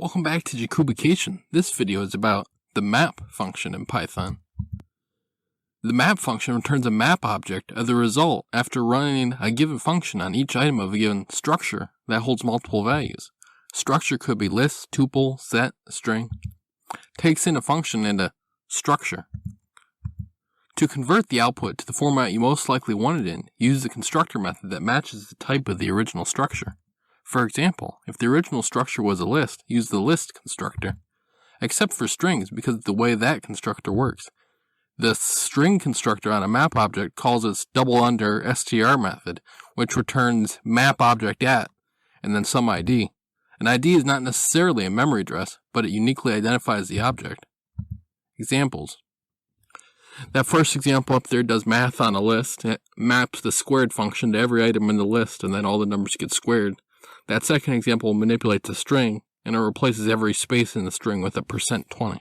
Welcome back to Jakubication. This video is about the map function in Python. The map function returns a map object as a result after running a given function on each item of a given structure that holds multiple values. Structure could be list, tuple, set, string. Takes in a function and a structure. To convert the output to the format you most likely want it in, use the constructor method that matches the type of the original structure. For example, if the original structure was a list, use the list constructor, except for strings because of the way that constructor works. The string constructor on a map object calls its double_str method, which returns map object at, and then some ID. An ID is not necessarily a memory address, but it uniquely identifies the object. Examples. That first example up there does math on a list. It maps the squared function to every item in the list, and then all the numbers get squared. That second example manipulates a string, and it replaces every space in the string with a %20.